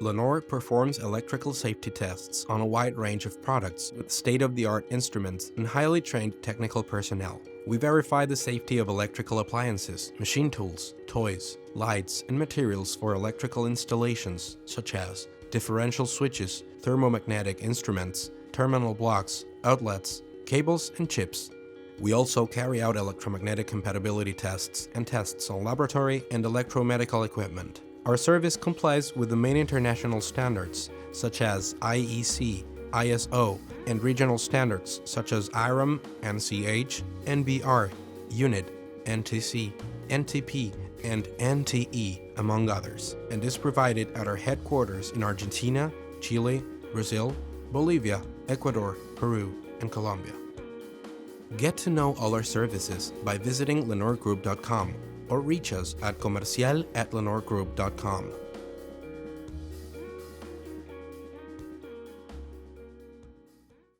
Lenor performs electrical safety tests on a wide range of products with state-of-the-art instruments and highly trained technical personnel. We verify the safety of electrical appliances, machine tools, toys, lights, and materials for electrical installations such as differential switches, thermomagnetic instruments, terminal blocks, outlets, cables, and chips. We also carry out electromagnetic compatibility tests and tests on laboratory and electromedical equipment. Our service complies with the main international standards such as IEC, ISO, and regional standards such as IRAM, NCH, NBR, UNIT, NTC, NTP, and NTE, among others, and is provided at our headquarters in Argentina, Chile, Brazil, Bolivia, Ecuador, Peru, and Colombia. Get to know all our services by visiting LenorGroup.com or reach us at comercial@LenorGroup.com.